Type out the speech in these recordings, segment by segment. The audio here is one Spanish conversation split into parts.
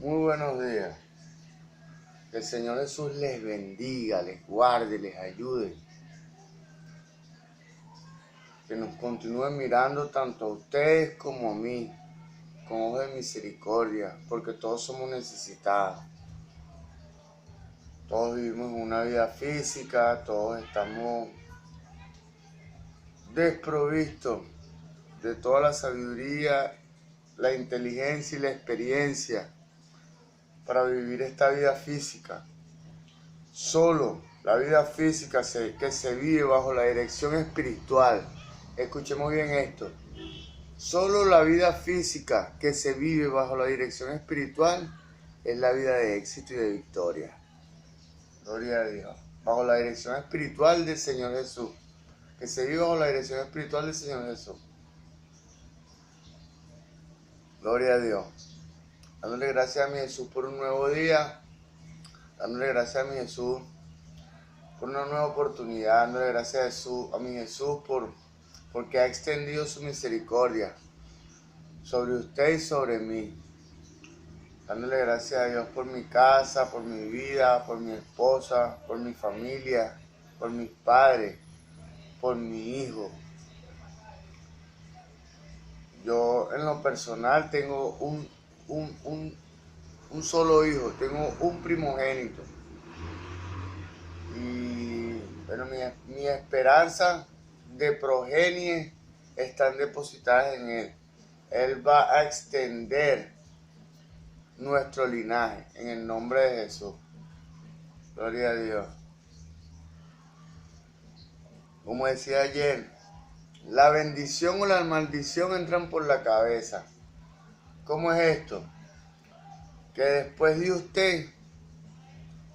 Muy buenos días. Que el Señor Jesús les bendiga, les guarde, les ayude. Que nos continúe mirando tanto a ustedes como a mí, con ojos de misericordia, porque todos somos necesitados. Todos vivimos una vida física, todos estamos desprovistos de toda la sabiduría, la inteligencia y la experiencia para vivir esta vida física. Solo la vida física que se vive bajo la dirección espiritual. Escuchemos bien esto. Solo la vida física que se vive bajo la dirección espiritual es la vida de éxito y de victoria. Gloria a Dios. Bajo la dirección espiritual del Señor Jesús. Que se vive bajo la dirección espiritual del Señor Jesús. Gloria a Dios. Dándole gracias a mi Jesús por un nuevo día. Dándole gracias a mi Jesús por una nueva oportunidad. Dándole gracias a mi Jesús porque ha extendido su misericordia sobre usted y sobre mí. Dándole gracias a Dios por mi casa, por mi vida, por mi esposa, por mi familia, por mis padres, por mi hijo. Yo en lo personal tengo un solo hijo, tengo un primogénito. Y bueno, mi esperanza de progenie están depositadas en Él. Él va a extender nuestro linaje en el nombre de Jesús. Gloria a Dios. Como decía ayer, la bendición o la maldición entran por la cabeza. ¿Cómo es esto? Que después de usted,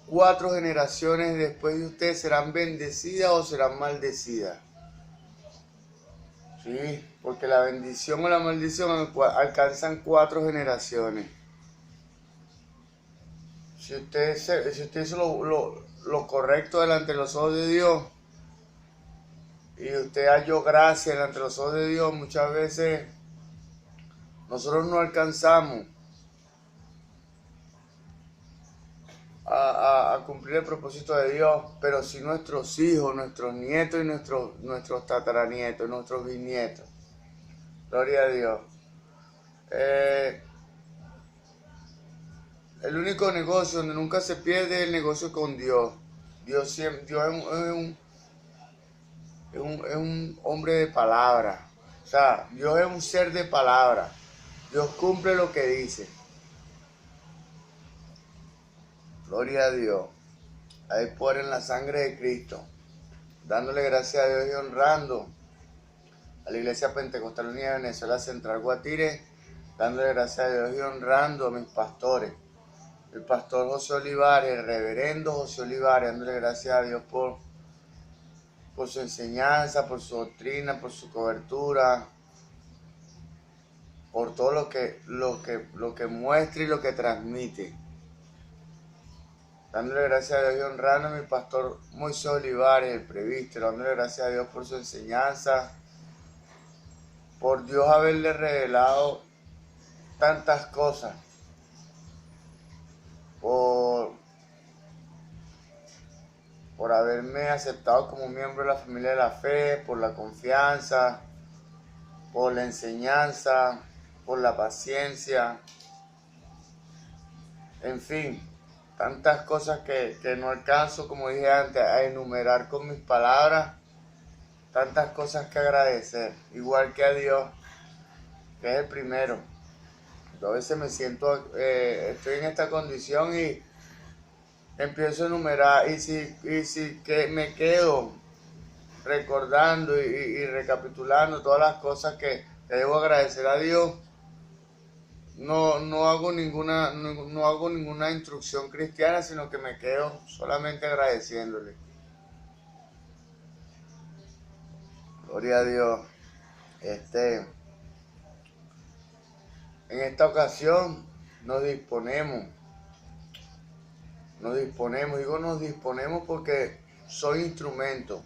4 generaciones después de usted serán bendecidas o serán maldecidas. Sí, porque la bendición o la maldición alcanzan 4 generaciones. Si usted hizo lo correcto delante de los ojos de Dios y usted halló gracia delante de los ojos de Dios, muchas veces nosotros no alcanzamos a cumplir el propósito de Dios, pero sí nuestros hijos, nuestros nietos y nuestros tataranietos, nuestros bisnietos. Gloria a Dios. El único negocio donde nunca se pierde es el negocio con Dios. Dios es un hombre de palabra. O sea, Dios es un ser de palabra. Dios cumple lo que dice. Gloria a Dios. Hay poder en la sangre de Cristo. Dándole gracias a Dios y honrando a la Iglesia Pentecostal Unida de Venezuela Central Guatire. Dándole gracias a Dios y honrando a mis pastores. El pastor José Olivares, el reverendo José Olivares. Dándole gracias a Dios por su enseñanza, por su doctrina, por su cobertura, por todo lo que muestra y lo que transmite. Dándole gracias a Dios y honrando a mi pastor Moisés Olivares, el presbítero, dándole gracias a Dios por su enseñanza, por Dios haberle revelado tantas cosas, por haberme aceptado como miembro de la familia de la fe, por la confianza, por la enseñanza, por la paciencia, en fin. Tantas cosas que no alcanzo, como dije antes, a enumerar con mis palabras. Tantas cosas que agradecer. Igual que a Dios, que es el primero. Yo a veces me siento, estoy en esta condición y empiezo a enumerar. Y si que me quedo recordando y recapitulando todas las cosas que debo agradecer a Dios, no hago ninguna instrucción cristiana, sino que me quedo solamente agradeciéndole. Gloria a Dios. En esta ocasión nos disponemos porque soy instrumento.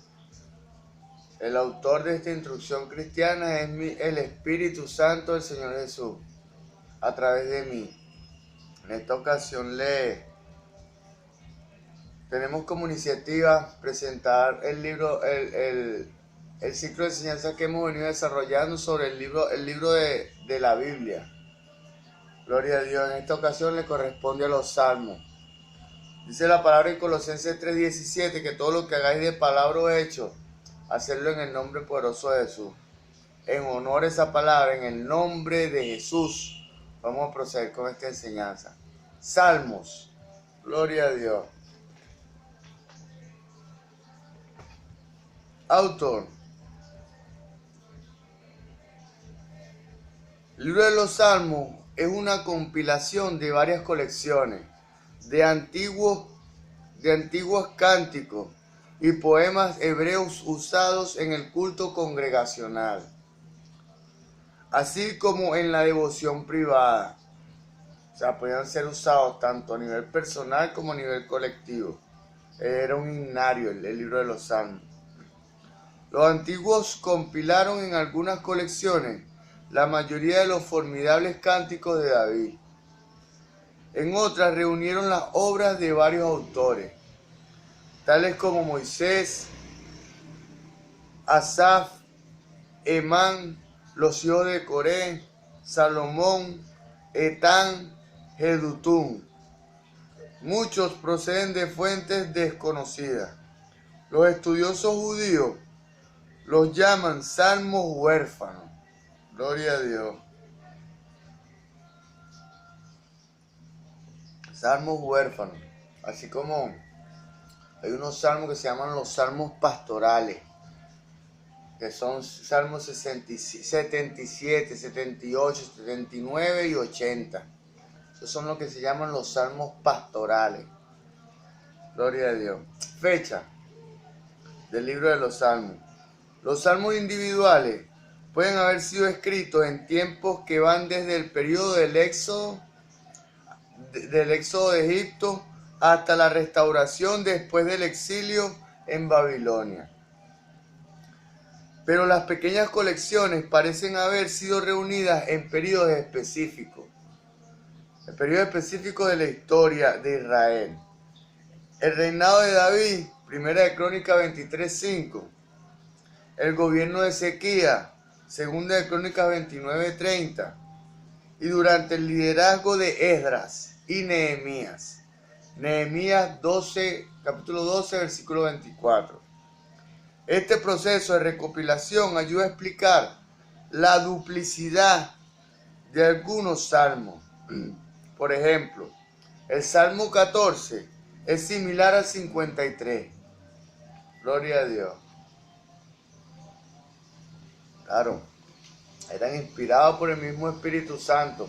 El autor de esta instrucción cristiana es el Espíritu Santo del Señor Jesús, a través de mí. En esta ocasión tenemos como iniciativa presentar el libro, el ciclo de enseñanza que hemos venido desarrollando sobre el libro de la Biblia. Gloria a Dios. En esta ocasión le corresponde a los Salmos. Dice la palabra en Colosenses 3:17 que todo lo que hagáis de palabra o hecho, hacerlo en el nombre poderoso de Jesús. En honor a esa palabra, en el nombre de Jesús, vamos a proceder con esta enseñanza. Salmos. Gloria a Dios. Autor. El libro de los Salmos es una compilación de varias colecciones de antiguos cánticos y poemas hebreos usados en el culto congregacional, así como en la devoción privada. O sea, podían ser usados tanto a nivel personal como a nivel colectivo. Era un himnario el libro de los Salmos. Los antiguos compilaron en algunas colecciones la mayoría de los formidables cánticos de David. En otras reunieron las obras de varios autores, tales como Moisés, Asaf, Emán, los hijos de Coré, Salomón, Etán, Jedutún. Muchos proceden de fuentes desconocidas. Los estudiosos judíos los llaman salmos huérfanos. Gloria a Dios. Salmos huérfanos. Así como hay unos salmos que se llaman los salmos pastorales, que son salmos 77, 78, 79 y 80. Esos son los que se llaman los salmos pastorales. Gloria a Dios. Fecha del libro de los Salmos. Los salmos individuales pueden haber sido escritos en tiempos que van desde el periodo del éxodo de Egipto hasta la restauración después del exilio en Babilonia. Pero las pequeñas colecciones parecen haber sido reunidas en periodos específicos. El periodo específico de la historia de Israel. El reinado de David, Primera de Crónicas 23:5. El gobierno de Ezequías, Segunda de Crónicas 29:30. Y durante el liderazgo de Esdras y Nehemías. Nehemías 12, capítulo 12, versículo 24. Este proceso de recopilación ayuda a explicar la duplicidad de algunos salmos. Por ejemplo, el Salmo 14 es similar al 53. Gloria a Dios. Claro, eran inspirados por el mismo Espíritu Santo.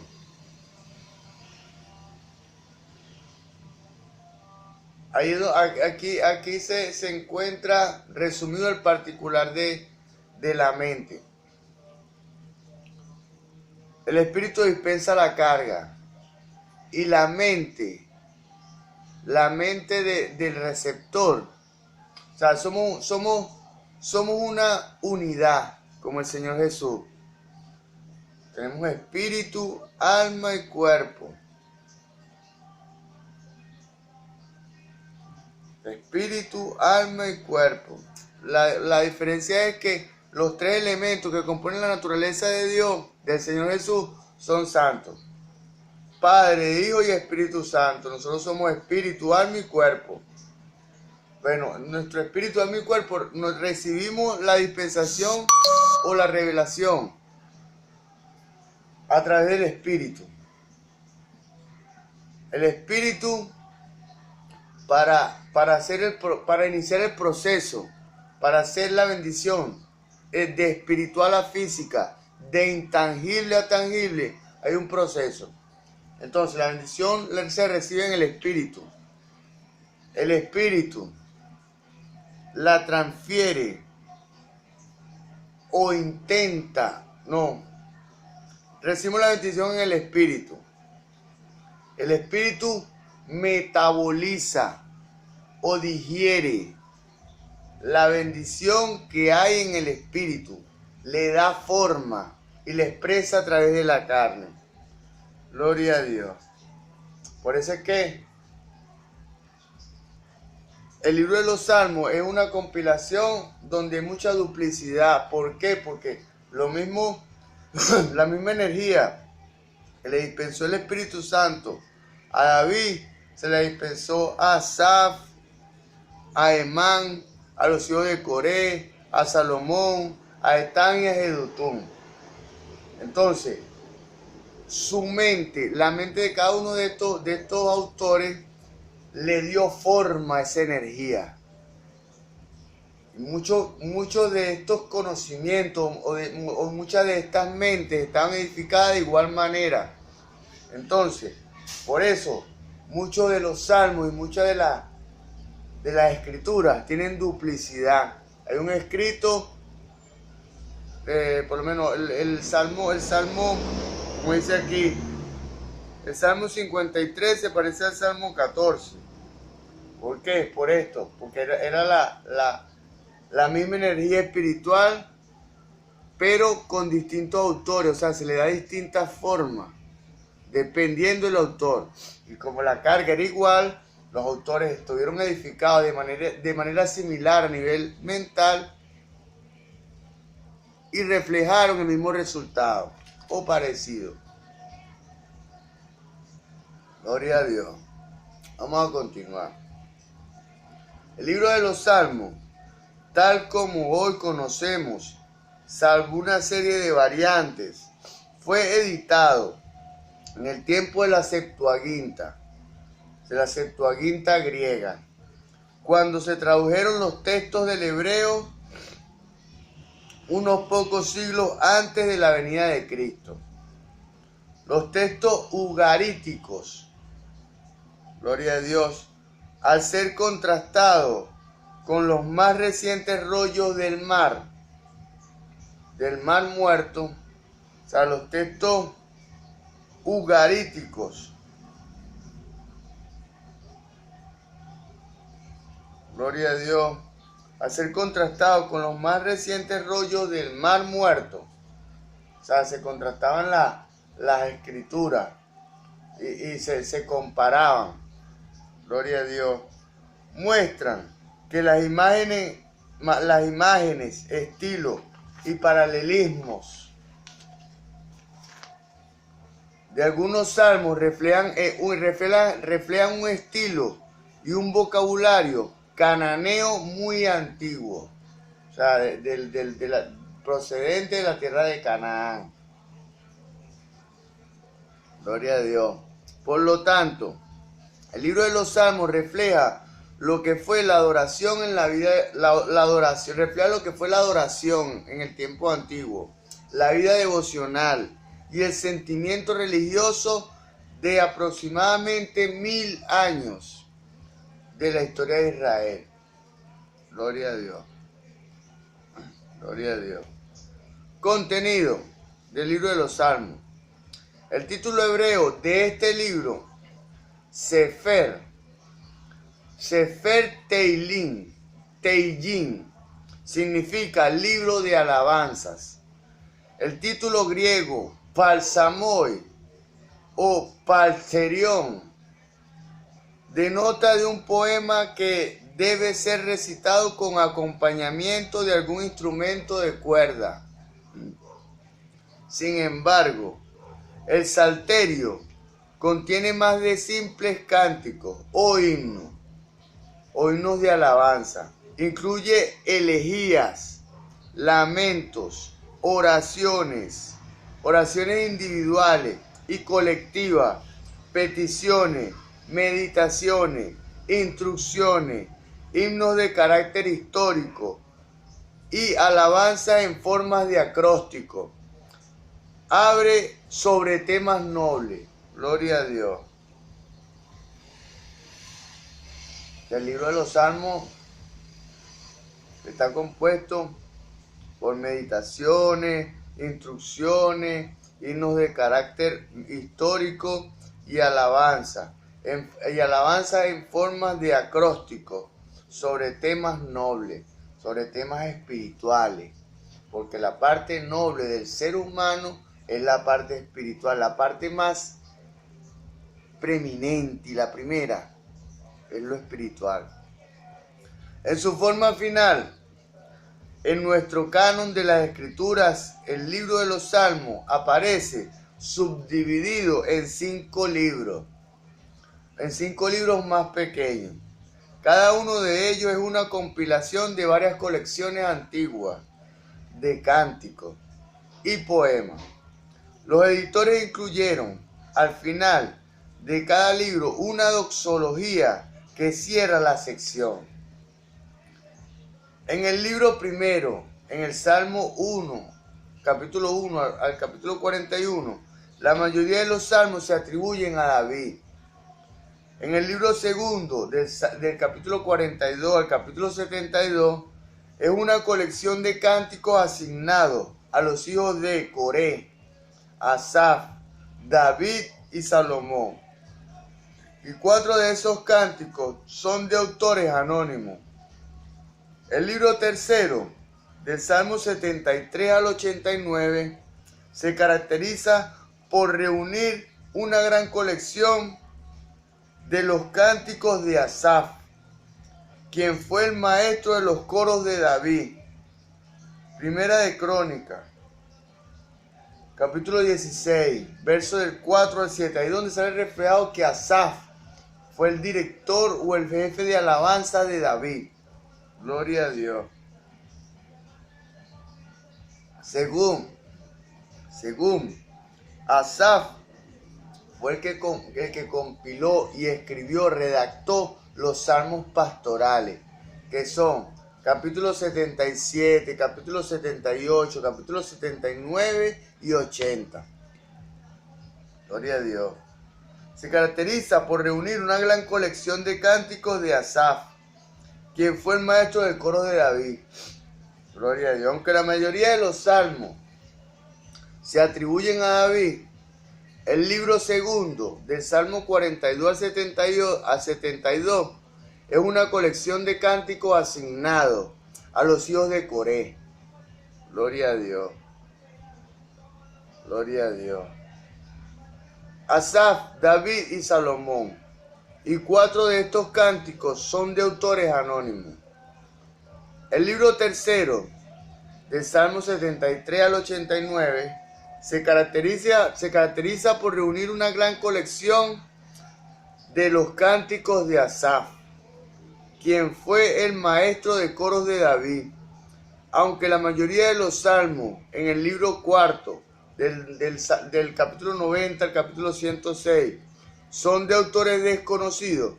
Aquí se encuentra resumido el particular de la mente. El Espíritu dispensa la carga y la mente del receptor. O sea, somos una unidad como el Señor Jesús. Tenemos espíritu, alma y cuerpo. Espíritu, alma y cuerpo. La diferencia es que los tres elementos que componen la naturaleza de Dios, del Señor Jesús, son santos. Padre, Hijo y Espíritu Santo. Nosotros somos espíritu, alma y cuerpo. Bueno, nuestro espíritu, alma y cuerpo recibimos la dispensación o la revelación a través del Espíritu. El Espíritu para iniciar el proceso, para hacer la bendición de espiritual a física, de intangible a tangible, hay un proceso. Entonces la bendición se recibe en el Espíritu. El Espíritu la transfiere o recibimos la bendición en el Espíritu. El Espíritu metaboliza o digiere la bendición que hay en el Espíritu, le da forma y la expresa a través de la carne. Gloria a Dios. Por eso es que el libro de los Salmos es una compilación donde hay mucha duplicidad. ¿Por qué? Porque lo mismo, la misma energía que le dispensó el Espíritu Santo a David, se le dispensó a Asaf, a Emán, a los hijos de Coré, a Salomón, a Etán y a Jedutún. Entonces, su mente, la mente de cada uno de estos autores, le dio forma a esa energía. Muchos de estos conocimientos o muchas de estas mentes están edificadas de igual manera. Entonces, por eso, muchos de los salmos y muchas de las escrituras tienen duplicidad. Hay un escrito, por lo menos el salmo, como dice aquí, el Salmo 53 se parece al Salmo 14. ¿Por qué? Por esto, porque era la misma energía espiritual, pero con distintos autores, o sea, se le da distintas formas, dependiendo del autor. Y como la carga era igual, los autores estuvieron edificados de manera similar a nivel mental y reflejaron el mismo resultado, o parecido. Gloria a Dios. Vamos a continuar. El libro de los Salmos, tal como hoy conocemos, salvo una serie de variantes, fue editado en el tiempo de la Septuaginta griega, cuando se tradujeron los textos del hebreo unos pocos siglos antes de la venida de Cristo. Los textos ugaríticos, gloria a Dios, al ser contrastados con los más recientes rollos del mar muerto, o sea, los textos ugaríticos, gloria a Dios, al ser contrastados con los más recientes rollos del mar muerto, o sea, se contrastaban las escrituras y se comparaban, gloria a Dios, muestran que las imágenes, estilos y paralelismos de algunos salmos reflejan un estilo y un vocabulario cananeo muy antiguo, o sea, procedente de la tierra de Canaán. Gloria a Dios. Por lo tanto, el libro de los Salmos refleja lo que fue la adoración en la vida, refleja lo que fue la adoración en el tiempo antiguo, la vida devocional y el sentimiento religioso de aproximadamente 1000 años de la historia de Israel. Gloria a Dios. Gloria a Dios. Contenido del libro de los Salmos. El título hebreo de este libro, Sefer Teillim, significa libro de alabanzas. El título griego, Palsamoi o Palterión, denota de un poema que debe ser recitado con acompañamiento de algún instrumento de cuerda. Sin embargo, el Salterio contiene más de simples cánticos o himnos de alabanza. Incluye elegías, lamentos, oraciones individuales y colectivas, peticiones, meditaciones, instrucciones, himnos de carácter histórico y alabanzas en formas de acróstico. Abre sobre temas nobles. Gloria a Dios. El libro de los Salmos está compuesto por meditaciones, instrucciones, himnos de carácter histórico y alabanza en formas de acróstico sobre temas nobles, sobre temas espirituales, porque la parte noble del ser humano es la parte espiritual, la parte más preeminente y la primera es lo espiritual. En su forma final, en nuestro canon de las Escrituras, el libro de los Salmos aparece subdividido en 5 libros, más pequeños. Cada uno de ellos es una compilación de varias colecciones antiguas de cánticos y poemas. Los editores incluyeron al final de cada libro una doxología que cierra la sección. En el libro primero, en el Salmo 1, capítulo 1 al capítulo 41, la mayoría de los salmos se atribuyen a David. En el libro segundo, del capítulo 42 al capítulo 72, es una colección de cánticos asignados a los hijos de Coré, Asaf, David y Salomón. Y 4 de esos cánticos son de autores anónimos. El libro tercero, del Salmo 73 al 89, se caracteriza por reunir una gran colección de los cánticos de Asaf, quien fue el maestro de los coros de David. Primera de Crónicas, capítulo 16, verso del 4 al 7, ahí donde sale reflejado que Asaf fue el director o el jefe de alabanza de David. Gloria a Dios. Según Asaf fue el que compiló y escribió, redactó los salmos pastorales, que son capítulo 77, capítulo 78, capítulo 79 y 80. Gloria a Dios. Se caracteriza por reunir una gran colección de cánticos de Asaf, quien fue el maestro del coro de David. Gloria a Dios. Aunque la mayoría de los salmos se atribuyen a David, el libro segundo, del Salmo 42 al 72, es una colección de cánticos asignados a los hijos de Coré. Gloria a Dios. Gloria a Dios. Asaf, David y Salomón. Y 4 de estos cánticos son de autores anónimos. El libro tercero, del Salmo 73 al 89, se caracteriza por reunir una gran colección de los cánticos de Asaf, quien fue el maestro de coros de David. Aunque la mayoría de los salmos en el libro cuarto, del capítulo 90 al capítulo 106, son de autores desconocidos,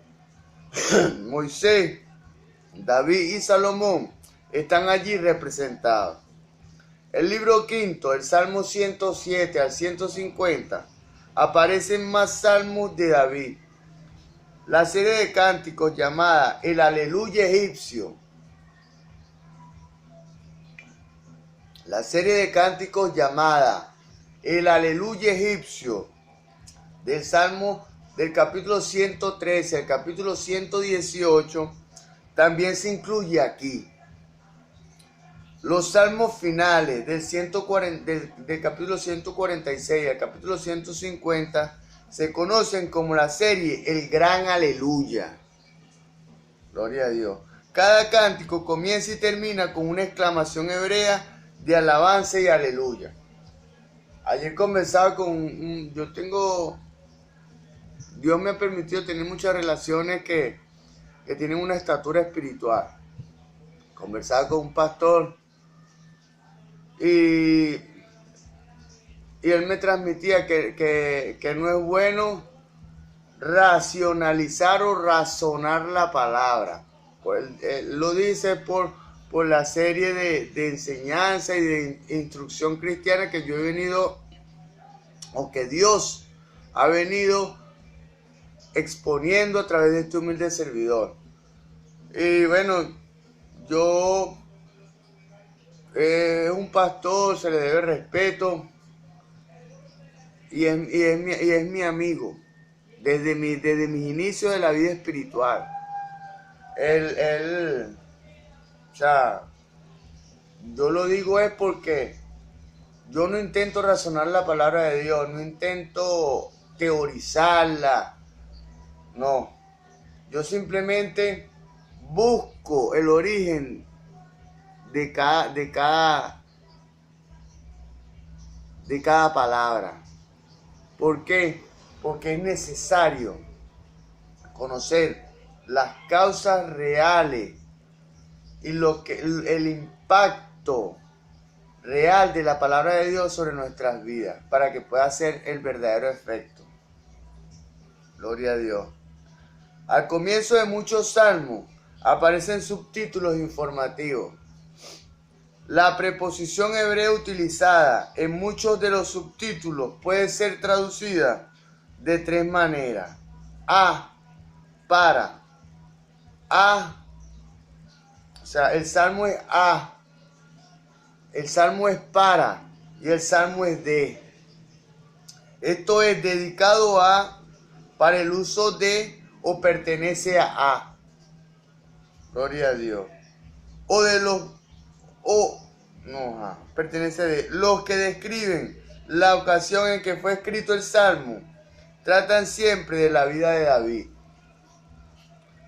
Moisés, David y Salomón están allí representados. El libro quinto, el Salmo 107 al 150, aparecen más salmos de David. La serie de cánticos llamada el Aleluya Egipcio, del Salmo del capítulo 113 al capítulo 118, también se incluye aquí. Los salmos finales del capítulo 146 al capítulo 150 se conocen como la serie El Gran Aleluya. Gloria a Dios. Cada cántico comienza y termina con una exclamación hebrea de alabanza y aleluya. Ayer conversaba Dios me ha permitido tener muchas relaciones que tienen una estatura espiritual. Conversaba con un pastor y él me transmitía que no es bueno racionalizar o razonar la palabra. Pues él lo dice por la serie de enseñanza y de instrucción cristiana que yo he venido, o que Dios ha venido exponiendo a través de este humilde servidor. Y bueno, es un pastor, se le debe respeto y es mi amigo desde mis inicios de la vida espiritual. O sea, yo lo digo es porque yo no intento razonar la palabra de Dios, no intento teorizarla, No, yo simplemente busco el origen de cada palabra. ¿Por qué? Porque es necesario conocer las causas reales y el impacto real de la palabra de Dios sobre nuestras vidas para que pueda hacer el verdadero efecto. Gloria a Dios. Al comienzo de muchos salmos aparecen subtítulos informativos. La preposición hebrea utilizada en muchos de los subtítulos puede ser traducida de tres maneras. Para. O sea, el salmo es el salmo es para y el salmo es de. Esto es dedicado a, para el uso de o pertenece a. Gloria a Dios. Pertenece de los que describen la ocasión en que fue escrito el salmo. Tratan siempre de la vida de David.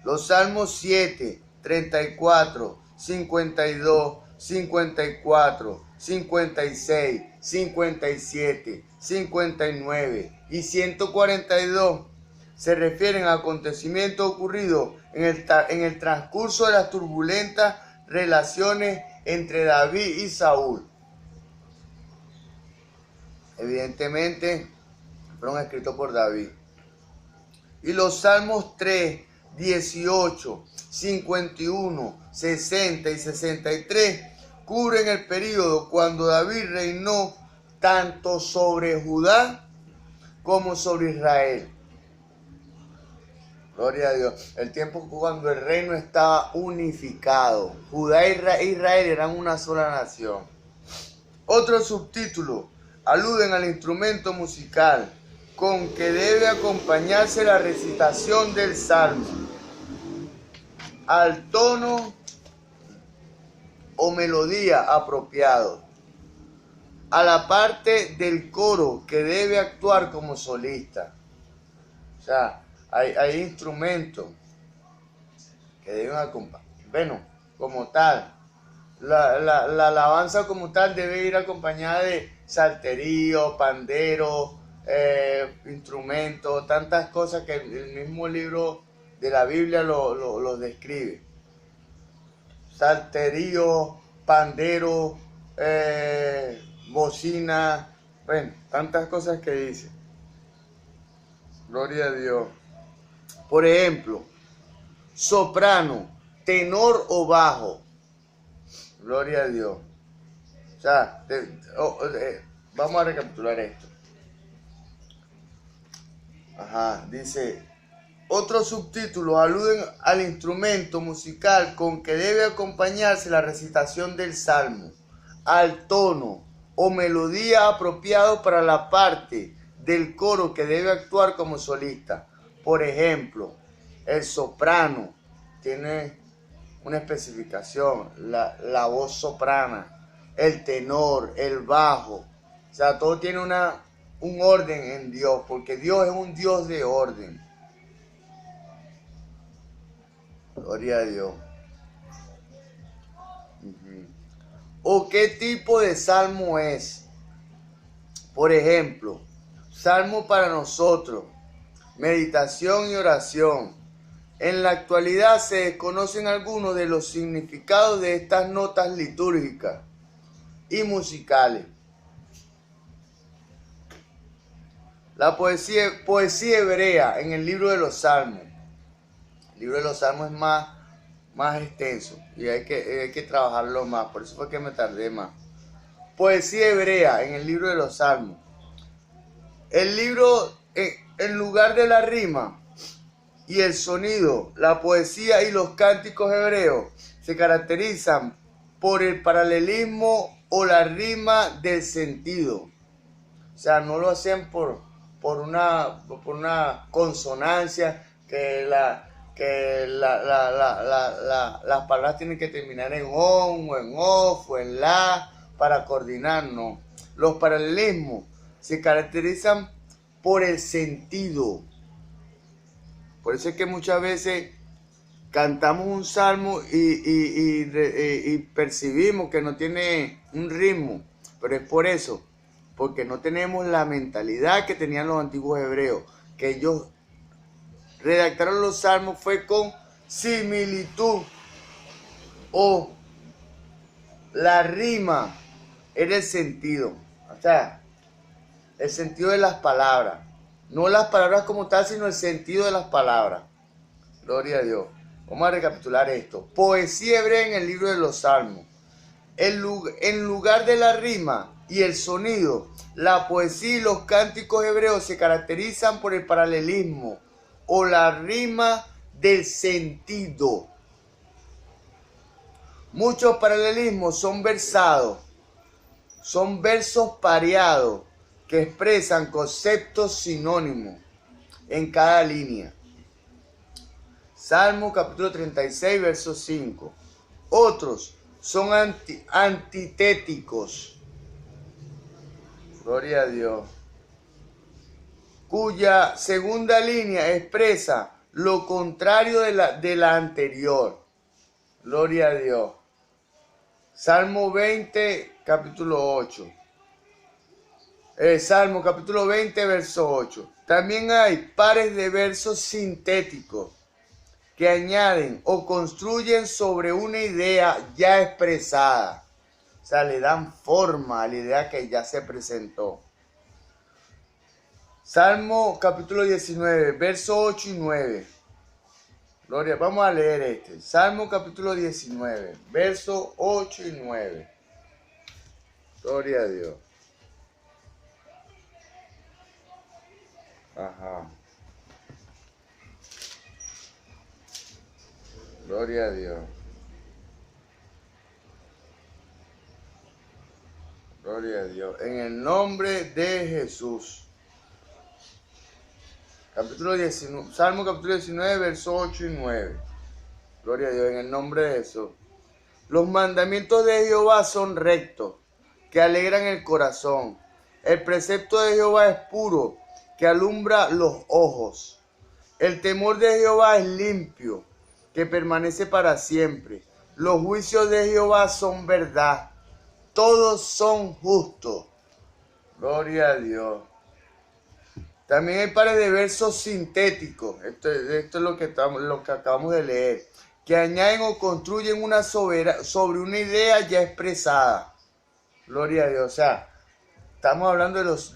Los salmos 7, 34, 52, 54, 56, 57, 59 y 142 se refieren a acontecimientos ocurridos en el transcurso de las turbulentas relaciones entre David y Saúl. Evidentemente fueron escritos por David. Y los salmos 3, 18, 51, 60 y 63 cubren el periodo cuando David reinó tanto sobre Judá como sobre Israel. Gloria a Dios. El tiempo cuando el reino estaba unificado. Judá e Israel eran una sola nación. Otros subtítulos aluden al instrumento musical con que debe acompañarse la recitación del salmo, al tono o melodía apropiado, a la parte del coro que debe actuar como solista. O sea, hay instrumentos que deben acompañar. Bueno, como tal, la alabanza como tal debe ir acompañada de salterio, pandero, instrumentos, tantas cosas que el mismo libro de la Biblia lo describe. Salterio, pandero, bocina, bueno, tantas cosas que dice. Gloria a Dios. Por ejemplo, soprano, tenor o bajo. Gloria a Dios. O sea, vamos a recapitular esto. Dice, otros subtítulos aluden al instrumento musical con que debe acompañarse la recitación del salmo, al tono o melodía apropiado para la parte del coro que debe actuar como solista. Por ejemplo, el soprano tiene una especificación, la voz soprana, el tenor, el bajo. O sea, todo tiene un orden en Dios, porque Dios es un Dios de orden. Gloria a Dios. ¿O qué tipo de salmo es? Por ejemplo, salmo para nosotros, meditación y oración. En la actualidad se desconocen algunos de los significados de estas notas litúrgicas y musicales. La poesía hebrea en el libro de los Salmos. El libro de los Salmos es más extenso y hay que trabajarlo más, por eso fue que me tardé más. Poesía hebrea en el libro de los Salmos. El libro, en lugar de la rima y el sonido, la poesía y los cánticos hebreos se caracterizan por el paralelismo o la rima del sentido. O sea, no lo hacen por una consonancia que las palabras tienen que terminar en on o en off o en la para coordinar, no. Los paralelismos se caracterizan por el sentido. Por eso es que muchas veces cantamos un salmo y percibimos que no tiene un ritmo, pero es por eso, porque no tenemos la mentalidad que tenían los antiguos hebreos, que ellos redactaron los salmos fue con similitud, o la rima era el sentido, o sea, el sentido de las palabras, no las palabras como tal, sino el sentido de las palabras. Gloria a Dios. Vamos a recapitular esto. Poesía hebrea en el libro de los Salmos. En lugar de la rima y el sonido, la poesía y los cánticos hebreos se caracterizan por el paralelismo o la rima del sentido. Muchos paralelismos son versos pareados que expresan conceptos sinónimos en cada línea. Salmo capítulo 36, verso 5. Otros son antitéticos. Gloria a Dios. Cuya segunda línea expresa lo contrario de la anterior. Gloria a Dios. Salmo 20, capítulo 8. Salmo capítulo 20, verso 8. También hay pares de versos sintéticos que añaden o construyen sobre una idea ya expresada. O sea, le dan forma a la idea que ya se presentó. Salmo capítulo 19, versos 8 y 9. Gloria, vamos a leer este. Salmo capítulo 19, versos 8 y 9. Gloria a Dios. Ajá. Gloria a Dios. Gloria a Dios. En el nombre de Jesús. Capítulo 19, Salmo capítulo 19, versos 8 y 9. Gloria a Dios, en el nombre de Jesús. Los mandamientos de Jehová son rectos, que alegran el corazón. El precepto de Jehová es puro, que alumbra los ojos. El temor de Jehová es limpio, que permanece para siempre. Los juicios de Jehová son verdad, todos son justos. Gloria a Dios. También hay pares de versos sintéticos. Esto es lo que acabamos de leer, que añaden o construyen sobre una idea ya expresada. Gloria a Dios. O sea, estamos hablando de los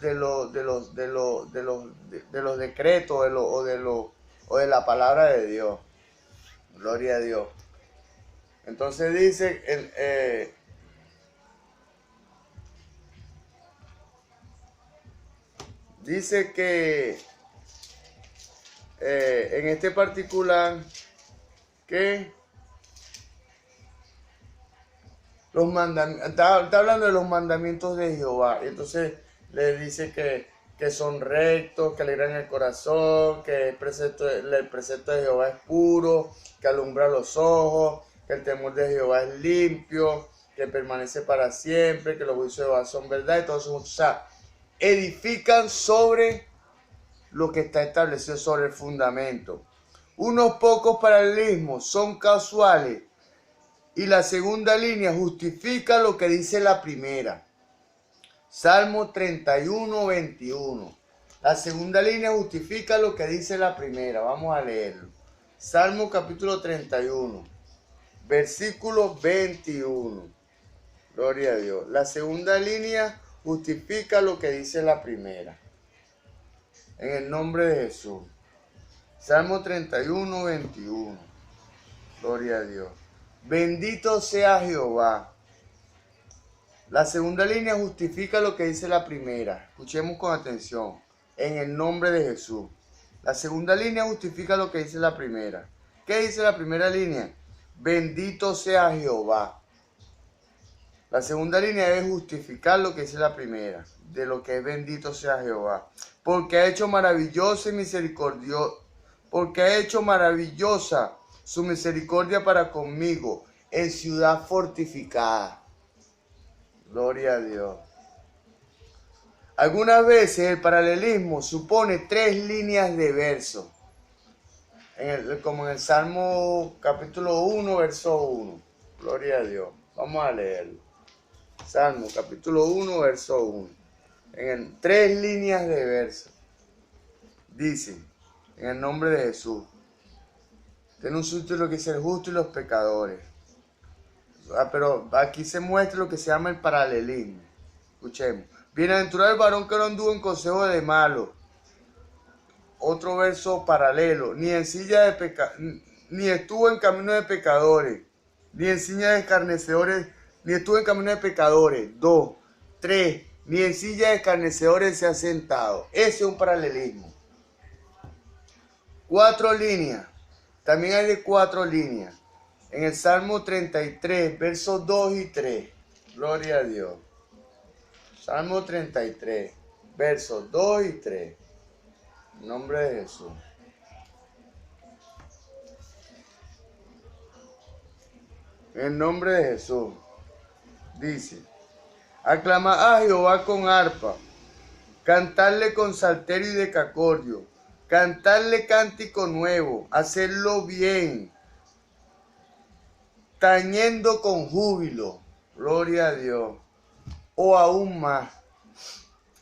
decretos o de la palabra de Dios. Gloria a Dios. Entonces dice que en este particular que los mandamientos, está hablando de los mandamientos de Jehová, y entonces le dice que son rectos, que alegran el corazón, que el precepto de Jehová es puro, que alumbra los ojos, que el temor de Jehová es limpio, que permanece para siempre, que los juicios de Jehová son verdad, y todo eso, o sea, edifican sobre lo que está establecido, sobre el fundamento. Unos pocos paralelismos son casuales y la segunda línea justifica lo que dice la primera. Salmo 31, 21. La segunda línea justifica lo que dice la primera. Vamos a leerlo. Salmo capítulo 31, versículo 21. Gloria a Dios. La segunda línea justifica lo que dice la primera. En el nombre de Jesús. Salmo 31, 21. Gloria a Dios. Bendito sea Jehová. La segunda línea justifica lo que dice la primera. Escuchemos con atención. En el nombre de Jesús. La segunda línea justifica lo que dice la primera. ¿Qué dice la primera línea? Bendito sea Jehová. La segunda línea debe justificar lo que dice la primera, de lo que es bendito sea Jehová. Porque ha hecho maravillosa y misericordiosa, porque ha hecho maravillosa su misericordia para conmigo en ciudad fortificada. Gloria a Dios. Algunas veces el paralelismo supone 3 líneas de verso. como en el Salmo capítulo 1, verso 1. Gloria a Dios. Vamos a leerlo. Salmo capítulo 1, verso 1. En 3 líneas de verso. Dice, en el nombre de Jesús. Tiene un subtítulo que dice el justo y los pecadores. Pero aquí se muestra lo que se llama el paralelismo. Escuchemos. Bienaventurado el varón que no anduvo en consejo de malo. Otro verso paralelo. Ni estuvo en camino de pecadores. Ni en silla de escarnecedores. Ni estuvo en camino de pecadores. 2, 3. Ni en silla de escarnecedores se ha sentado. Ese es un paralelismo. 4 líneas. También hay de 4 líneas. En el Salmo 33, versos 2 y 3. Gloria a Dios. Salmo 33, versos 2 y 3. En nombre de Jesús. En el nombre de Jesús. Dice, aclamad a Jehová con arpa, cantarle con salterio y decacordio, cantarle cántico nuevo, hacerlo bien, tañendo con júbilo. Gloria a Dios. O aún más.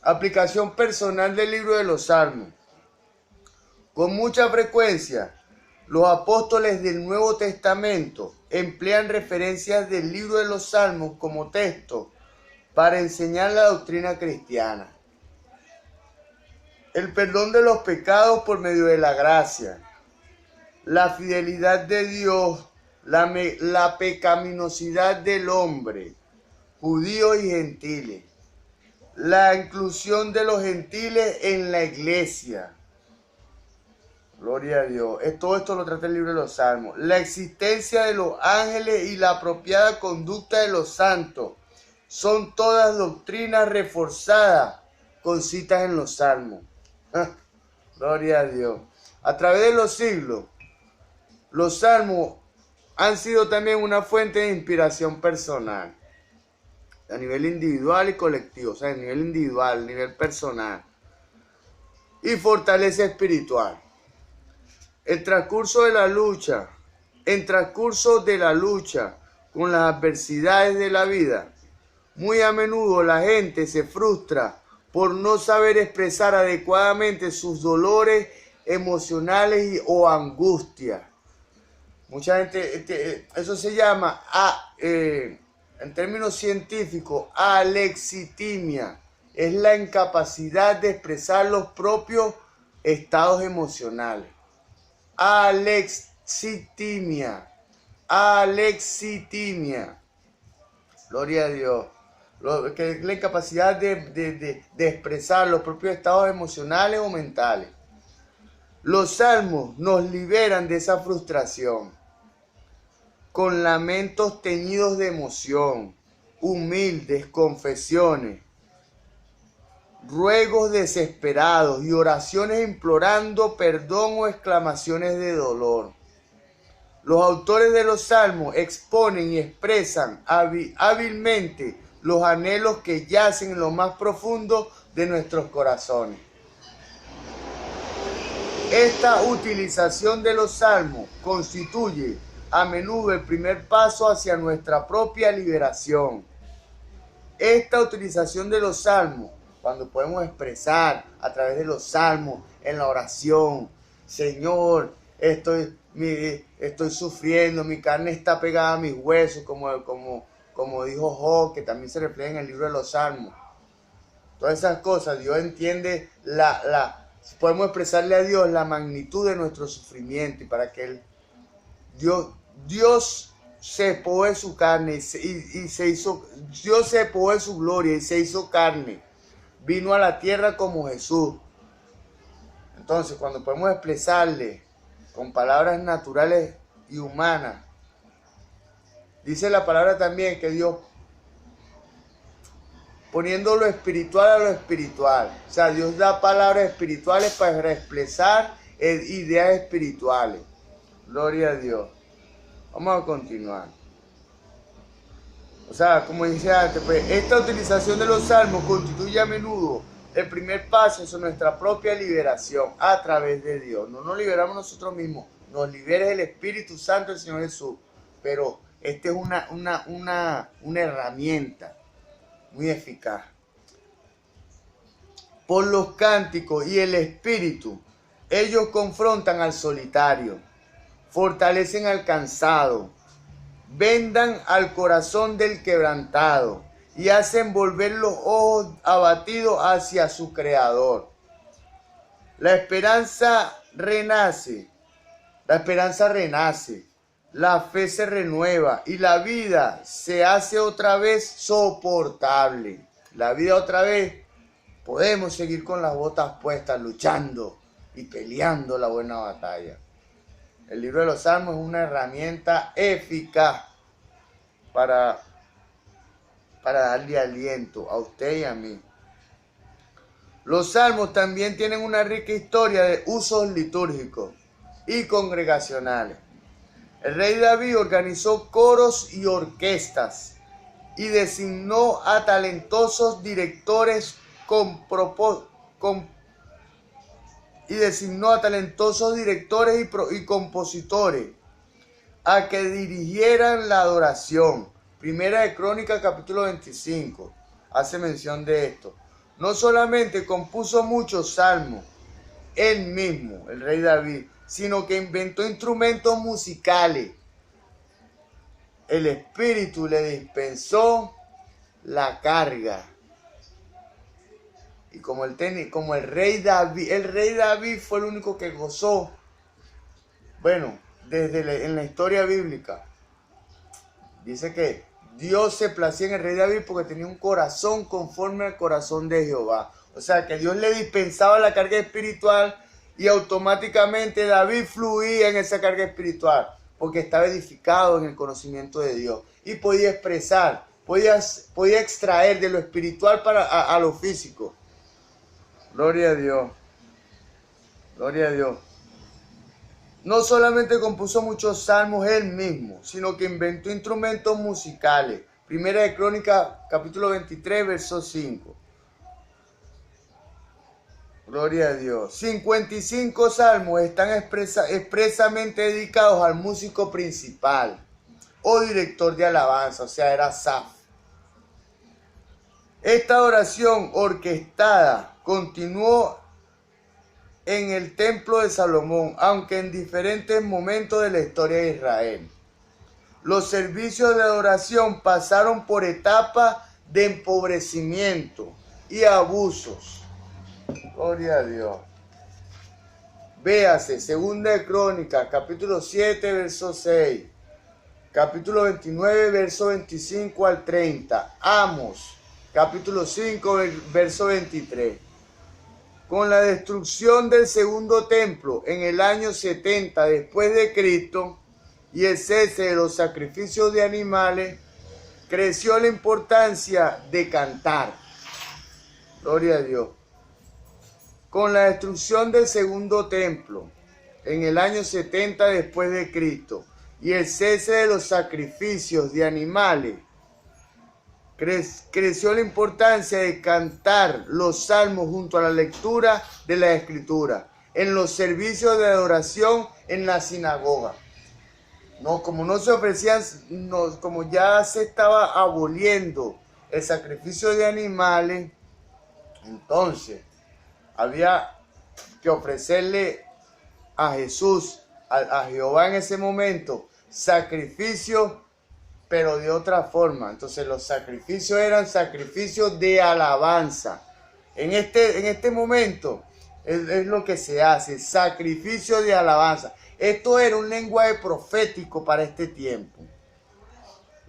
Aplicación personal del libro de los Salmos. Con mucha frecuencia, los apóstoles del Nuevo Testamento emplean referencias del libro de los Salmos como texto para enseñar la doctrina cristiana. El perdón de los pecados por medio de la gracia, la fidelidad de Dios, la pecaminosidad del hombre, judíos y gentiles, la inclusión de los gentiles en la iglesia. Gloria a Dios. Todo esto lo trata el libro de los Salmos. La existencia de los ángeles y la apropiada conducta de los santos son todas doctrinas reforzadas con citas en los Salmos. Gloria a Dios. A través de los siglos, los Salmos han sido también una fuente de inspiración personal. A nivel individual y colectivo. O sea, a nivel individual, a nivel personal. Y fortaleza espiritual. En transcurso de la lucha con las adversidades de la vida, muy a menudo la gente se frustra por no saber expresar adecuadamente sus dolores emocionales o angustias. Mucha gente, eso se llama, en términos científicos, alexitimia. Es la incapacidad de expresar los propios estados emocionales. Alexitimia. Gloria a Dios. Que es la incapacidad de expresar los propios estados emocionales o mentales. Los salmos nos liberan de esa frustración. Con lamentos teñidos de emoción, humildes confesiones, ruegos desesperados y oraciones implorando perdón o exclamaciones de dolor. Los autores de los salmos exponen y expresan hábilmente los anhelos que yacen en lo más profundo de nuestros corazones. Esta utilización de los salmos constituye a menudo el primer paso hacia nuestra propia liberación. Esta utilización de los salmos, cuando podemos expresar a través de los salmos en la oración, Señor, estoy sufriendo, mi carne está pegada a mis huesos, como dijo Job, que también se refleja en el libro de los Salmos. Todas esas cosas, Dios entiende podemos expresarle a Dios la magnitud de nuestro sufrimiento y para que Dios se despojó de su carne Dios se despojó de su gloria y se hizo carne. Vino a la tierra como Jesús. Entonces, cuando podemos expresarle con palabras naturales y humanas, dice la palabra también que Dios, poniendo lo espiritual a lo espiritual. O sea, Dios da palabras espirituales para expresar ideas espirituales. Gloria a Dios. Vamos a continuar. O sea, como dice antes, pues, esta utilización de los salmos constituye a menudo el primer paso hacia nuestra propia liberación a través de Dios. No nos liberamos nosotros mismos, nos libera el Espíritu Santo del Señor Jesús. Pero esta es una herramienta muy eficaz. Por los cánticos y el Espíritu, ellos confrontan al solitario, fortalecen al cansado, vendan al corazón del quebrantado y hacen volver los ojos abatidos hacia su Creador. La esperanza renace, la fe se renueva y la vida se hace otra vez soportable. La vida otra vez podemos seguir con las botas puestas, luchando y peleando la buena batalla. El libro de los Salmos es una herramienta eficaz para darle aliento a usted y a mí. Los salmos también tienen una rica historia de usos litúrgicos y congregacionales. El rey David organizó coros y orquestas y designó a talentosos directores y compositores a que dirigieran la adoración. Primera de Crónicas, capítulo 25, hace mención de esto. No solamente compuso muchos salmos, él mismo, el rey David, sino que inventó instrumentos musicales. El Espíritu le dispensó la carga. Y como el rey David fue el único que gozó, bueno, en la historia bíblica, dice que Dios se placía en el rey David porque tenía un corazón conforme al corazón de Jehová. O sea, que Dios le dispensaba la carga espiritual y automáticamente David fluía en esa carga espiritual porque estaba edificado en el conocimiento de Dios y podía expresar, podía extraer de lo espiritual a lo físico. Gloria a Dios. Gloria a Dios. No solamente compuso muchos salmos él mismo, sino que inventó instrumentos musicales. Primera de Crónicas, capítulo 23, verso 5. Gloria a Dios. 55 salmos están expresamente dedicados al músico principal o director de alabanza, o sea, era Asaf. Esta oración orquestada continuó en el templo de Salomón, aunque en diferentes momentos de la historia de Israel. Los servicios de adoración pasaron por etapas de empobrecimiento y abusos. Gloria a Dios. Véase, Segunda de Crónicas, capítulo 7, verso 6. Capítulo 29, verso 25 al 30. Amos, capítulo 5, verso 23. Con la destrucción del segundo templo en el año 70 después de Cristo y el cese de los sacrificios de animales, creció la importancia de cantar. Gloria a Dios. Con la destrucción del segundo templo en el año 70 después de Cristo y el cese de los sacrificios de animales, creció la importancia de cantar los salmos junto a la lectura de la Escritura, en los servicios de adoración en la sinagoga. No, como no se ofrecían, como ya se estaba aboliendo el sacrificio de animales, entonces había que ofrecerle a Jesús, a Jehová en ese momento, sacrificios, pero de otra forma. Entonces los sacrificios eran sacrificios de alabanza. En este momento es lo que se hace, sacrificio de alabanza. Esto era un lenguaje profético para este tiempo.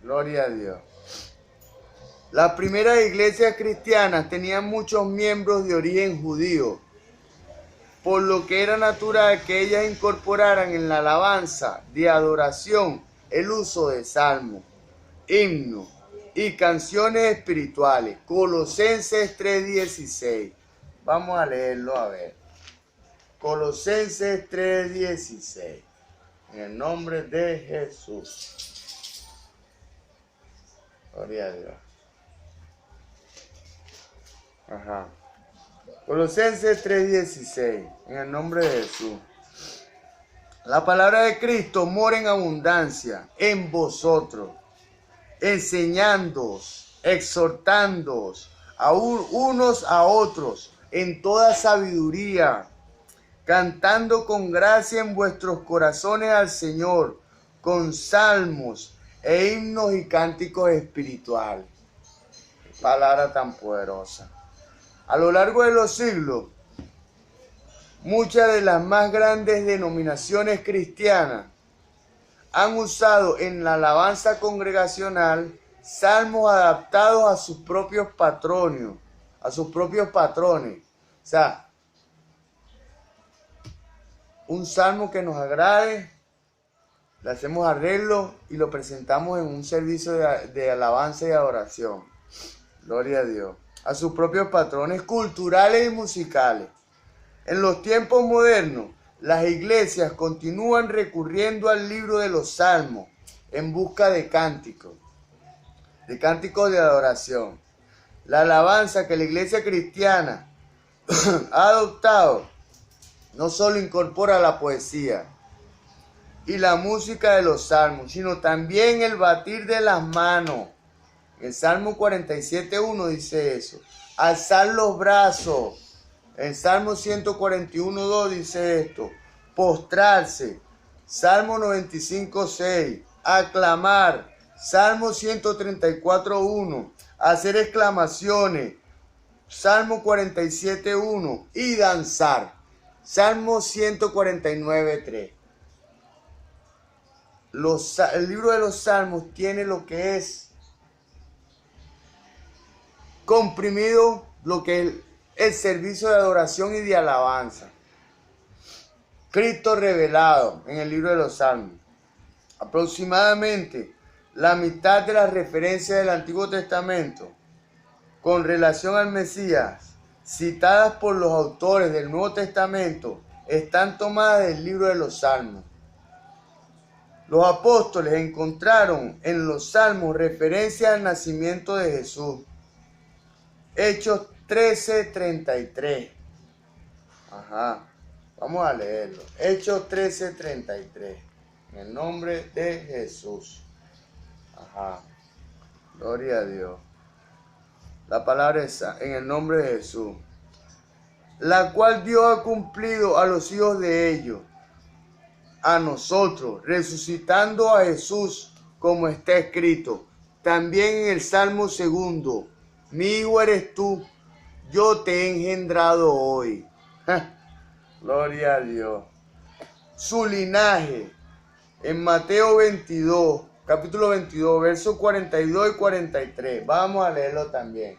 Gloria a Dios. Las primeras iglesias cristianas tenían muchos miembros de origen judío, por lo que era natural que ellas incorporaran en la alabanza de adoración el uso de salmos, himnos y canciones espirituales. Colosenses 3:16. Vamos a leerlo a ver. Colosenses 3:16. En el nombre de Jesús. Gloria a Dios. Ajá. Colosenses 3:16. En el nombre de Jesús. La palabra de Cristo mora en abundancia en vosotros, enseñándoos, exhortándoos unos a otros en toda sabiduría, cantando con gracia en vuestros corazones al Señor, con salmos e himnos y cánticos espirituales. Palabra tan poderosa. A lo largo de los siglos, muchas de las más grandes denominaciones cristianas han usado en la alabanza congregacional salmos adaptados a sus propios patronios, a sus propios patrones. O sea, un salmo que nos agrade, le hacemos arreglo y lo presentamos en un servicio de alabanza y adoración. Gloria a Dios. A sus propios patrones culturales y musicales. En los tiempos modernos, las iglesias continúan recurriendo al libro de los Salmos en busca de cánticos de adoración. La alabanza que la iglesia cristiana ha adoptado no solo incorpora la poesía y la música de los salmos, sino también el batir de las manos. El Salmo 47.1 dice eso. Alzar los brazos. El Salmo 141.2 dice esto. Postrarse. Salmo 95.6. Aclamar. Salmo 134.1. Hacer exclamaciones. Salmo 47.1. Y danzar. Salmo 149.3. El libro de los Salmos tiene lo que es comprimido, lo que es el servicio de adoración y de alabanza. Cristo revelado en el libro de los Salmos. Aproximadamente la mitad de las referencias del Antiguo Testamento con relación al Mesías, citadas por los autores del Nuevo Testamento, están tomadas del libro de los Salmos. Los apóstoles encontraron en los Salmos referencias al nacimiento de Jesús. Hechos 13:33. Vamos a leerlo. Hechos 13:33. En el nombre de Jesús. Gloria a Dios. La palabra es en el nombre de Jesús. La cual Dios ha cumplido a los hijos de ellos, a nosotros, resucitando a Jesús, como está escrito. También en el Salmo 2. Mi hijo eres tú, yo te he engendrado hoy. Gloria a Dios. Su linaje, en Mateo 22, capítulo 22, versos 42 y 43. Vamos a leerlo también.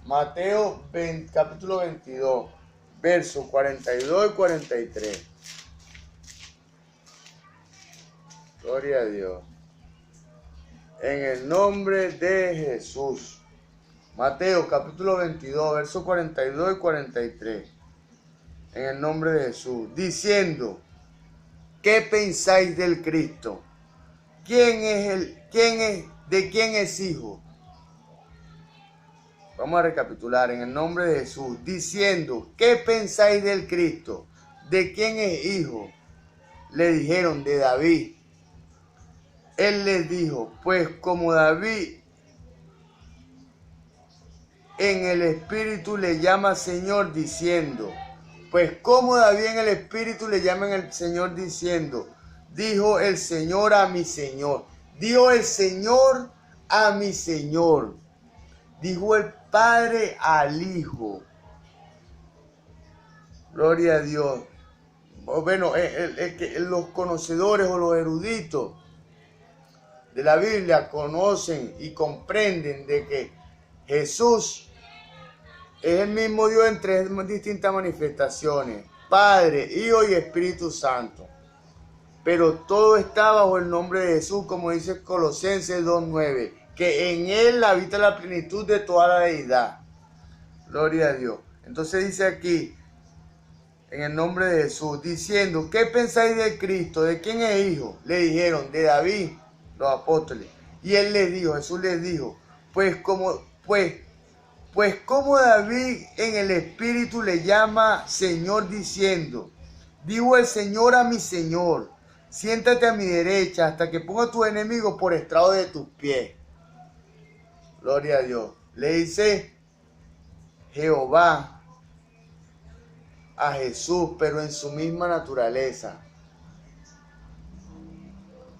Mateo capítulo 22, versos 42 y 43. Gloria a Dios. En el nombre de Jesús. Mateo capítulo 22, versos 42 y 43. En el nombre de Jesús. Diciendo, ¿qué pensáis del Cristo? ¿De quién es hijo? Vamos a recapitular. En el nombre de Jesús. Diciendo, ¿qué pensáis del Cristo? ¿De quién es hijo? Le dijeron, de David. Él les dijo, pues como David en el Espíritu le llama Señor diciendo, pues como David en el Espíritu le llama en el Señor diciendo, dijo el Señor a mi Señor, dijo el Señor a mi Señor, dijo el Padre al Hijo. Gloria a Dios. Bueno, los conocedores o los eruditos de la Biblia conocen y comprenden de que Jesús es el mismo Dios en tres distintas manifestaciones: Padre, Hijo y Espíritu Santo. Pero todo está bajo el nombre de Jesús, como dice Colosenses 2:9, que en Él habita la plenitud de toda la deidad. Gloria a Dios. Entonces dice aquí, en el nombre de Jesús, diciendo, ¿qué pensáis de Cristo? ¿De quién es hijo? Le dijeron, de David, los apóstoles. Y él les dijo, Jesús les dijo, pues como David en el Espíritu le llama Señor diciendo, dijo el Señor a mi Señor, Siéntate a mi derecha hasta que ponga a tus enemigos por estrado de tus pies. Gloria a Dios. Le dice Jehová a Jesús, pero en su misma naturaleza.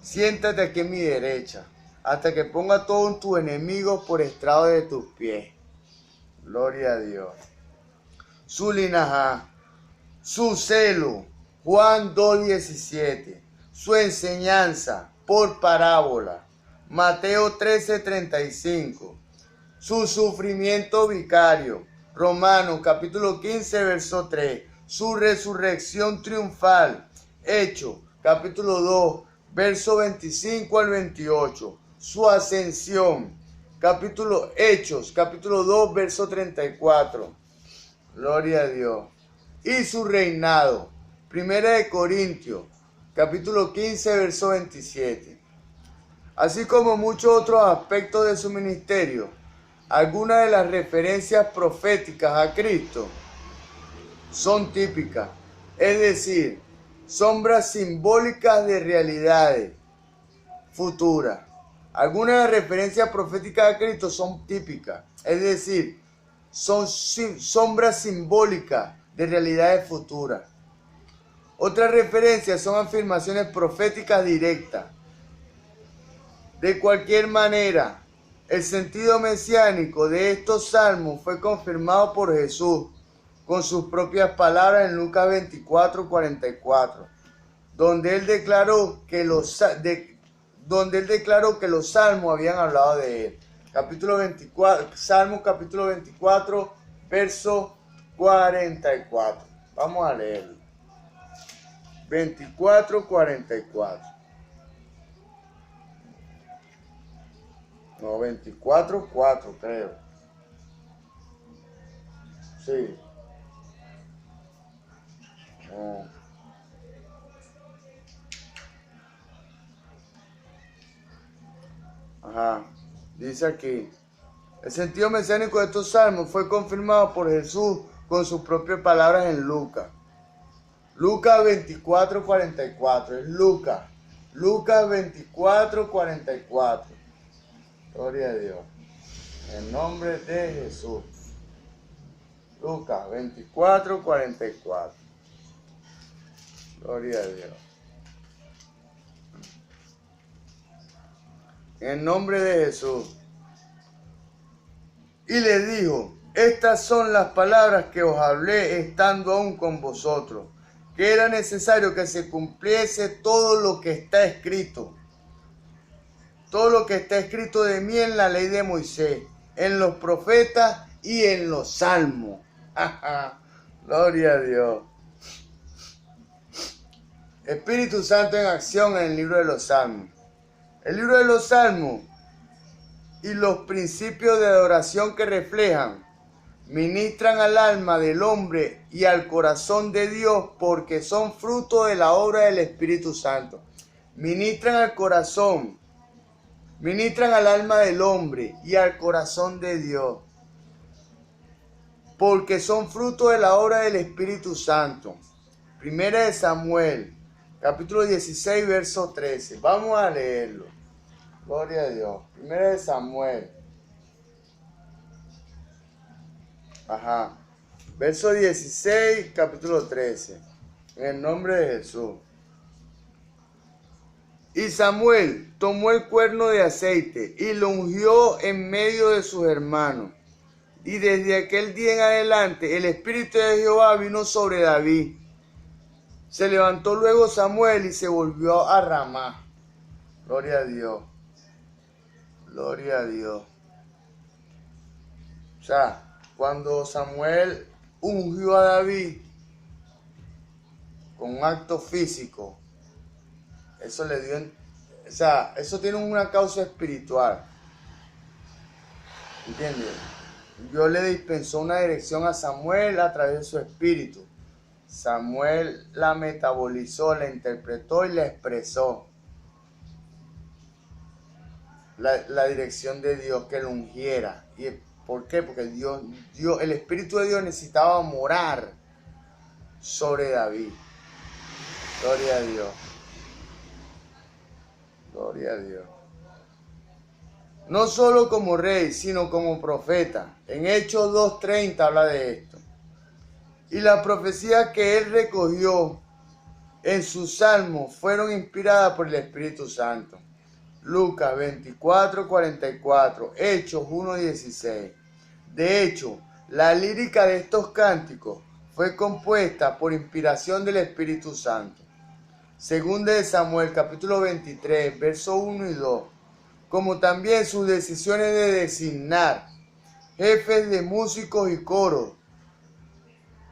Siéntate aquí a mi derecha hasta que ponga a todos tus enemigos por estrado de tus pies. Gloria a Dios. Su linaje, su celo, Juan 2:17. Su enseñanza por parábola, Mateo 13:35. Su sufrimiento vicario, Romanos capítulo 15, verso 3. Su resurrección triunfal, Hechos capítulo 2, verso 25 al 28. Su ascensión, Hechos capítulo 2, verso 34. Gloria a Dios. Y su reinado, Primera de Corintios capítulo 15, verso 27. Así como muchos otros aspectos de su ministerio, algunas de las referencias proféticas a Cristo son típicas, es decir, sombras simbólicas de realidades futuras. Algunas de las referencias proféticas a Cristo son típicas, es decir, son sombras simbólicas de realidades futuras. Otras referencias son afirmaciones proféticas directas. De cualquier manera, el sentido mesiánico de estos salmos fue confirmado por Jesús con sus propias palabras en Lucas 24:44, donde él declaró que los salmos habían hablado de él. Salmo capítulo 24, verso 44. Vamos a leerlo. 24:44. No, 24:4 creo. Sí. No. Ajá. Dice aquí. El sentido mesiánico de estos salmos fue confirmado por Jesús con sus propias palabras en Lucas. Lucas 24:44. Es Lucas. Lucas 24:44. Gloria a Dios. En nombre de Jesús. Lucas 24:44. Gloria a Dios. En nombre de Jesús. Y le dijo: estas son las palabras que os hablé estando aún con vosotros, que era necesario que se cumpliese todo lo que está escrito. Todo lo que está escrito de mí en la ley de Moisés, en los profetas y en los salmos. Gloria a Dios. Espíritu Santo en acción en el libro de los salmos. El libro de los salmos y los principios de adoración que reflejan ministran al alma del hombre y al corazón de Dios porque son fruto de la obra del Espíritu Santo. Ministran al corazón. Ministran al alma del hombre y al corazón de Dios, porque son fruto de la obra del Espíritu Santo. Primera de Samuel, capítulo 16, verso 13. Vamos a leerlo. Gloria a Dios. Primera de Samuel. Ajá. Verso 16, capítulo 13. En el nombre de Jesús. Y Samuel tomó el cuerno de aceite y lo ungió en medio de sus hermanos. Y desde aquel día en adelante el Espíritu de Jehová vino sobre David. Se levantó luego Samuel y se volvió a Ramá. Gloria a Dios. Gloria a Dios. O sea, cuando Samuel ungió a David con un acto físico, eso le dio, eso tiene una causa espiritual. ¿Entiendes? Dios le dispensó una dirección a Samuel a través de su espíritu. Samuel la metabolizó, la interpretó y la expresó. La dirección de Dios que lo ungiera. ¿Y por qué? Porque el Espíritu de Dios necesitaba morar sobre David. Gloria a Dios. Gloria a Dios. No solo como rey, sino como profeta. En Hechos 2:30 habla de esto. Y las profecías que él recogió en sus salmos fueron inspiradas por el Espíritu Santo. Lucas 24:44, Hechos 1:16. De hecho, la lírica de estos cánticos fue compuesta por inspiración del Espíritu Santo. Segunda de Samuel, capítulo 23, versos 1 y 2. Como también sus decisiones de designar jefes de músicos y coros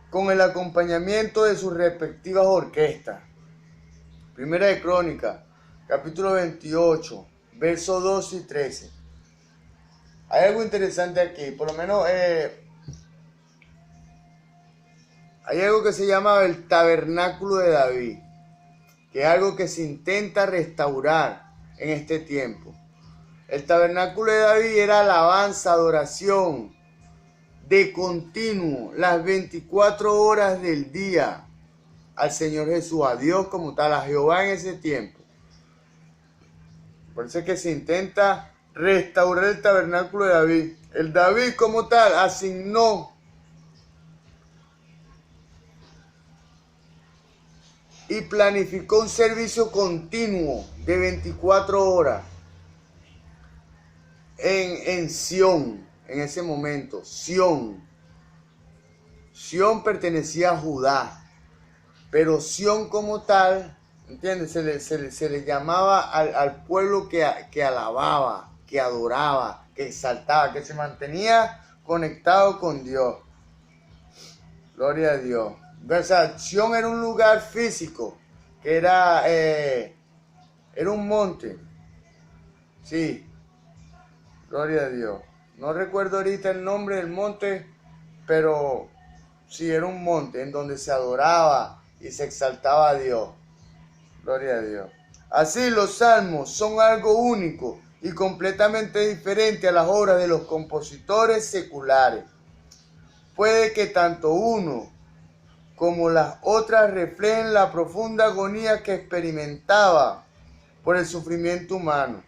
con el acompañamiento de sus respectivas orquestas. Primera de Crónicas, capítulo 28, versos 12 y 13. Hay algo interesante aquí, por lo menos hay algo que se llama el tabernáculo de David, que es algo que se intenta restaurar en este tiempo. El tabernáculo de David era alabanza, adoración de continuo, las 24 horas del día al Señor Jesús, a Dios como tal, a Jehová en ese tiempo. Por eso es que se intenta restaurar el tabernáculo de David. El David como tal asignó y planificó un servicio continuo de 24 horas en Sión, en ese momento. Sión pertenecía a Judá, pero Sión como tal, ¿entiendes? Se le llamaba al pueblo que alababa, que adoraba, que exaltaba, que se mantenía conectado con Dios. Gloria a Dios. O sea, Sión era un lugar físico, que era un monte. Sí, gloria a Dios. No recuerdo ahorita el nombre del monte, pero sí, era un monte en donde se adoraba y se exaltaba a Dios. Gloria a Dios. Así los salmos son algo único y completamente diferente a las obras de los compositores seculares. Puede que tanto uno como las otras reflejen la profunda agonía que experimentaba por el sufrimiento humano.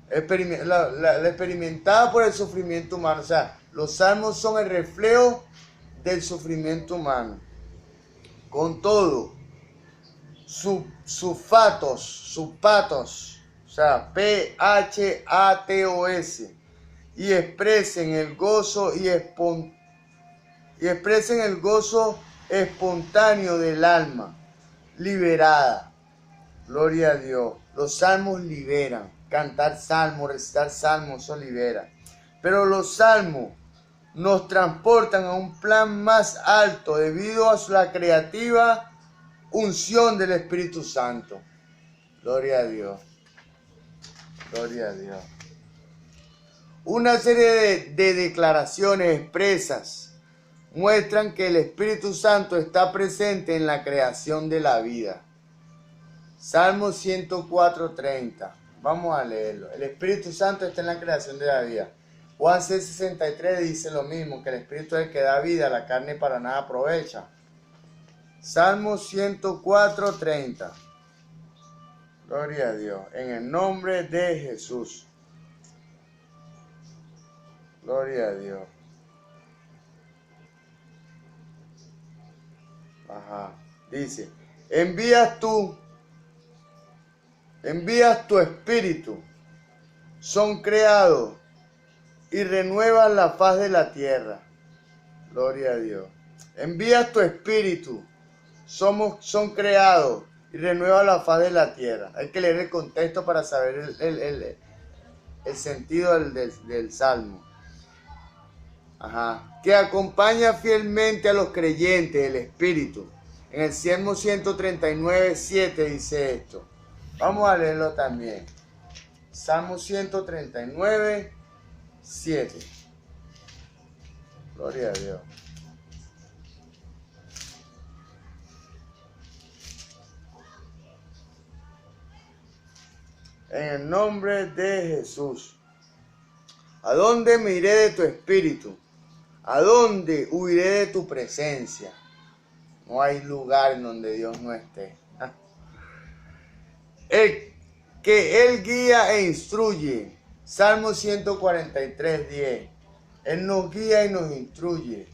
La experimentada por el sufrimiento humano. O sea, los salmos son el reflejo del sufrimiento humano. Con todo, su patos, o sea, P-H-A-T-O-S, y expresen el gozo espontáneo del alma liberada. Gloria a Dios. Los salmos liberan. Cantar salmos, recitar salmos, eso libera. Pero los salmos nos transportan a un plan más alto debido a la creativa unción del Espíritu Santo. Gloria a Dios. Gloria a Dios. Una serie de declaraciones expresas muestran que el Espíritu Santo está presente en la creación de la vida. Salmo 104:30. Vamos a leerlo. El Espíritu Santo está en la creación de la vida. Juan 6:63 dice lo mismo, que el Espíritu es el que da vida, la carne para nada aprovecha. Salmo 104:30. Gloria a Dios. En el nombre de Jesús. Gloria a Dios. Ajá. Dice, envías tu espíritu, son creados y renuevas la faz de la tierra. Gloria a Dios. Envías tu espíritu, son creados y renuevas la faz de la tierra. Hay que leer el contexto para saber el sentido del salmo. Ajá. Que acompaña fielmente a los creyentes el Espíritu. En el Salmo 139:7 dice esto. Vamos a leerlo también. Salmo 139:7. Gloria a Dios. En el nombre de Jesús. ¿A dónde me iré de tu espíritu? ¿A dónde huiré de tu presencia? No hay lugar en donde Dios no esté. El que Él guía e instruye. Salmo 143, 10. Él nos guía y nos instruye.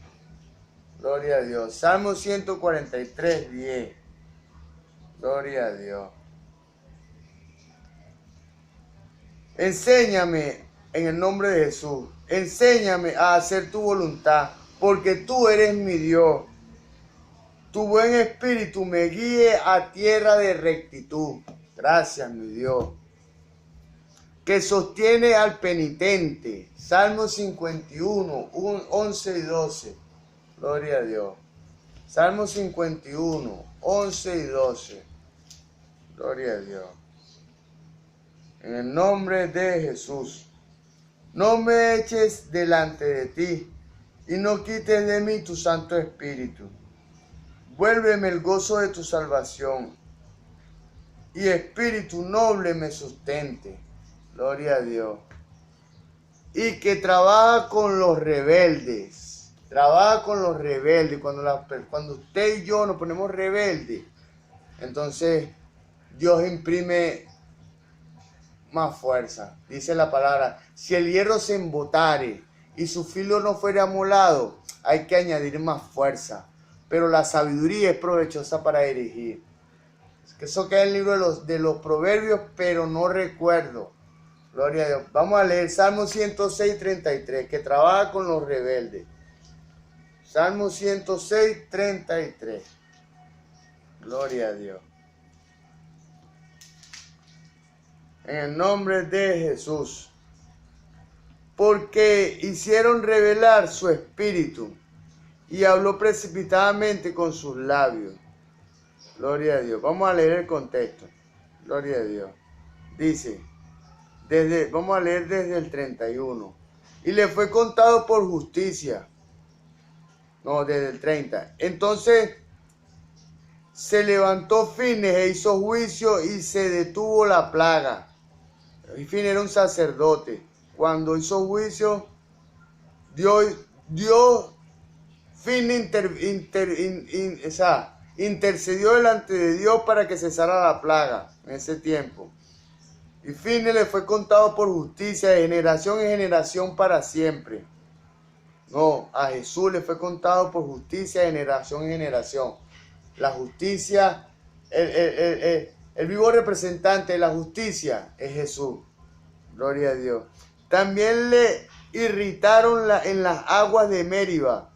Gloria a Dios. Salmo 143, 10. Gloria a Dios. Enséñame en el nombre de Jesús. Enséñame a hacer tu voluntad, porque tú eres mi Dios. Tu buen espíritu me guíe a tierra de rectitud. Gracias, mi Dios. Que sostiene al penitente. Salmo 51, 11 y 12. Gloria a Dios. Salmo 51, 11 y 12. Gloria a Dios. En el nombre de Jesús. No me eches delante de ti y no quites de mí tu Santo Espíritu. Vuélveme el gozo de tu salvación y espíritu noble me sustente. Gloria a Dios. Y que trabaja con los rebeldes. Trabaja con los rebeldes. Cuando usted y yo nos ponemos rebeldes, entonces Dios imprime más fuerza. Dice la palabra, si el hierro se embotare y su filo no fuere amolado, hay que añadir más fuerza. Pero la sabiduría es provechosa para dirigir. Eso queda en el libro de los proverbios, pero no recuerdo. Gloria a Dios. Vamos a leer Salmo 106, 33, que trabaja con los rebeldes. Salmo 106, 33. Gloria a Dios. En el nombre de Jesús. Porque hicieron revelar su espíritu y habló precipitadamente con sus labios. Gloria a Dios. Vamos a leer el contexto. Gloria a Dios. Dice, vamos a leer desde el 31. Y le fue contado por justicia. No, desde el 30. Entonces se levantó Fines e hizo juicio y se detuvo la plaga. Y Fines era un sacerdote. Cuando hizo juicio, Fines intercedió delante de Dios para que cesara la plaga en ese tiempo. Y Fines le fue contado por justicia de generación en generación para siempre. No, a Jesús le fue contado por justicia de generación en generación. La justicia, el vivo representante de la justicia es Jesús. Gloria a Dios. También le irritaron en las aguas de Meriba.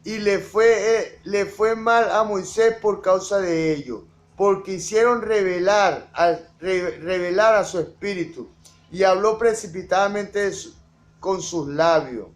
Y le fue mal a Moisés por causa de ello, porque hicieron revelar a su espíritu y habló precipitadamente con sus labios.